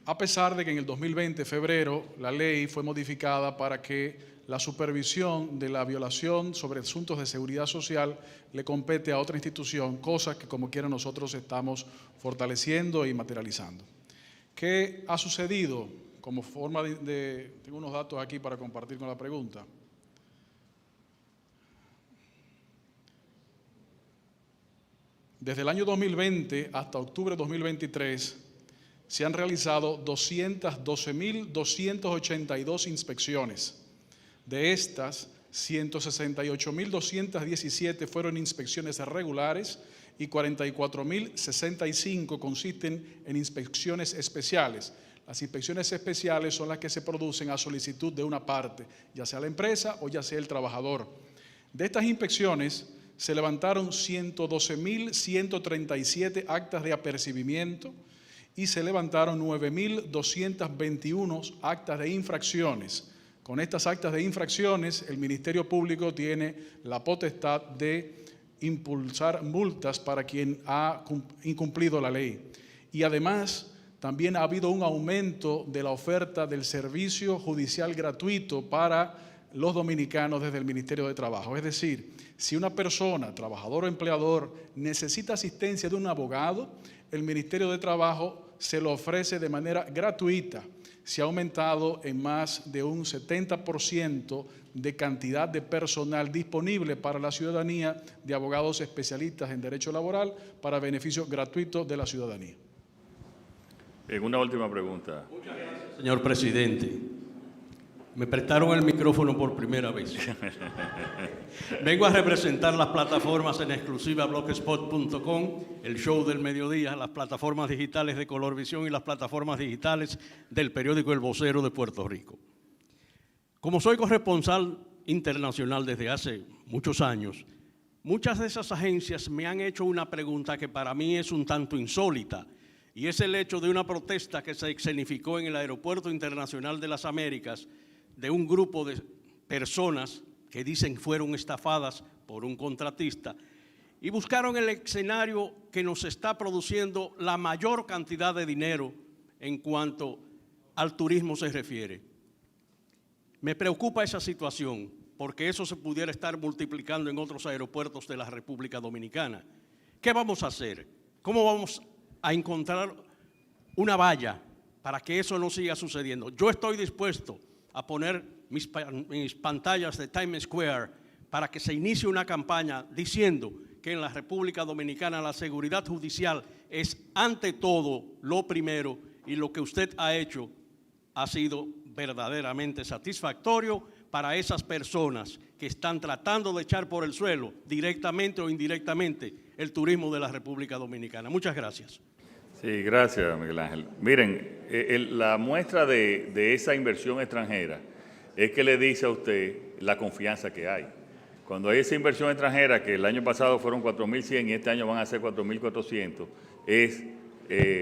a pesar de que en el 2020, febrero, la ley fue modificada para que la supervisión de la violación sobre asuntos de seguridad social le compete a otra institución, cosa que como quiera nosotros estamos fortaleciendo y materializando. ¿Qué ha sucedido? Como forma tengo unos datos aquí para compartir con la pregunta. Desde el año 2020 hasta octubre de 2023 se han realizado 212.282 inspecciones. De estas, 168.217 fueron inspecciones regulares y 44.065 consisten en inspecciones especiales. Las inspecciones especiales son las que se producen a solicitud de una parte, ya sea la empresa o ya sea el trabajador. De estas inspecciones se levantaron 112.137 actas de apercibimiento y se levantaron 9.221 actas de infracciones. Con estas actas de infracciones, el Ministerio Público tiene la potestad de impulsar multas para quien ha incumplido la ley. Y además, también ha habido un aumento de la oferta del servicio judicial gratuito para los dominicanos desde el Ministerio de Trabajo. Es decir, si una persona, trabajador o empleador, necesita asistencia de un abogado, el Ministerio de Trabajo se lo ofrece de manera gratuita. Se ha aumentado en más de un 70% de cantidad de personal disponible para la ciudadanía de abogados especialistas en derecho laboral para beneficio gratuito de la ciudadanía. Una última pregunta. Muchas gracias, señor presidente. Me prestaron el micrófono por primera vez. Vengo a representar las plataformas en exclusiva blogspot.com, el show del mediodía, las plataformas digitales de Colorvisión y las plataformas digitales del periódico El Vocero de Puerto Rico. Como soy corresponsal internacional desde hace muchos años, muchas de esas agencias me han hecho una pregunta que para mí es un tanto insólita, y es el hecho de una protesta que se escenificó en el Aeropuerto Internacional de las Américas de un grupo de personas que dicen fueron estafadas por un contratista y buscaron el escenario que nos está produciendo la mayor cantidad de dinero en cuanto al turismo se refiere. Me preocupa esa situación porque eso se pudiera estar multiplicando en otros aeropuertos de la República Dominicana. ¿Qué vamos a hacer? ¿Cómo vamos a encontrar una valla para que eso no siga sucediendo? Yo estoy dispuesto a poner mis pantallas de Times Square para que se inicie una campaña diciendo que en la República Dominicana la seguridad judicial es ante todo lo primero y lo que usted ha hecho ha sido verdaderamente satisfactorio para esas personas que están tratando de echar por el suelo, directamente o indirectamente, el turismo de la República Dominicana. Muchas gracias. Sí, gracias, Miguel Ángel. Miren, la muestra de esa inversión extranjera es que le dice a usted la confianza que hay. Cuando hay esa inversión extranjera, que el año pasado fueron 4.100 y este año van a ser 4.400, es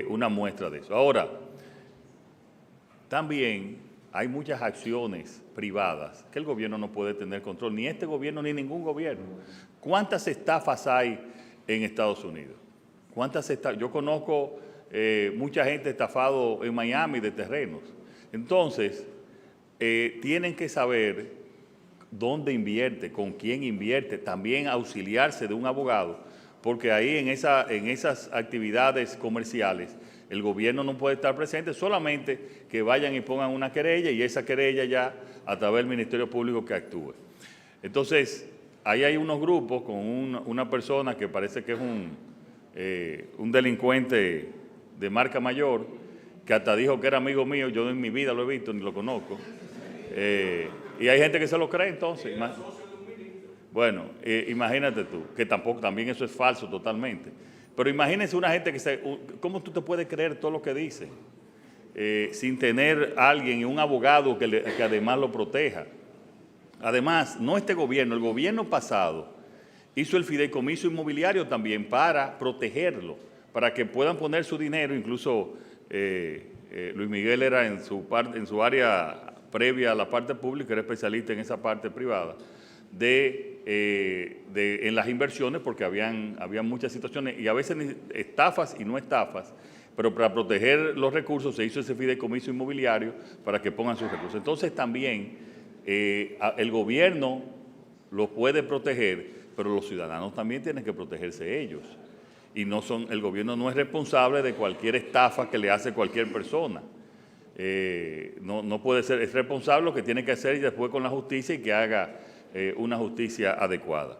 una muestra de eso. Ahora, también hay muchas acciones privadas que el gobierno no puede tener control, ni este gobierno ni ningún gobierno. ¿Cuántas estafas hay en Estados Unidos? ¿Cuántas estafas? Yo conozco mucha gente estafado en Miami de terrenos. Entonces, tienen que saber dónde invierte, con quién invierte, también auxiliarse de un abogado, porque ahí en esas actividades comerciales el gobierno no puede estar presente, solamente que vayan y pongan una querella y esa querella ya a través del Ministerio Público que actúe. Entonces, ahí hay unos grupos con una persona que parece que es un delincuente de marca mayor, que hasta dijo que era amigo mío, yo en mi vida lo he visto ni lo conozco. Y hay gente que se lo cree entonces. Bueno, imagínate tú, que también eso es falso totalmente. Pero imagínense una gente ¿cómo tú te puedes creer todo lo que dice? Sin tener a alguien y un abogado que además lo proteja. Además, no este gobierno, el gobierno pasado hizo el fideicomiso inmobiliario también para protegerlo, para que puedan poner su dinero, incluso Luis Miguel era en su área previa a la parte pública, era especialista en esa parte privada, en las inversiones, porque habían muchas situaciones, y a veces estafas y no estafas, pero para proteger los recursos se hizo ese fideicomiso inmobiliario para que pongan sus recursos. Entonces también el gobierno los puede proteger, pero los ciudadanos también tienen que protegerse ellos. Y el gobierno no es responsable de cualquier estafa que le hace cualquier persona. No puede ser, es responsable lo que tiene que hacer y después con la justicia y que haga una justicia adecuada.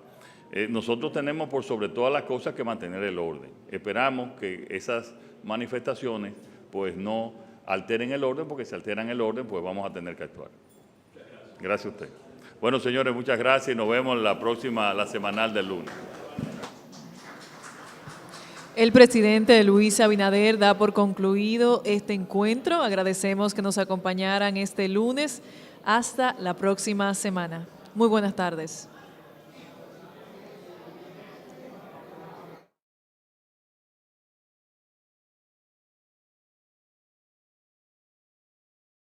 Nosotros tenemos por sobre todas las cosas que mantener el orden. Esperamos que esas manifestaciones pues no alteren el orden, porque si alteran el orden pues vamos a tener que actuar. Gracias a usted. Bueno, señores, muchas gracias y nos vemos la semanal del lunes. El presidente Luis Abinader da por concluido este encuentro. Agradecemos que nos acompañaran este lunes. Hasta la próxima semana. Muy buenas tardes.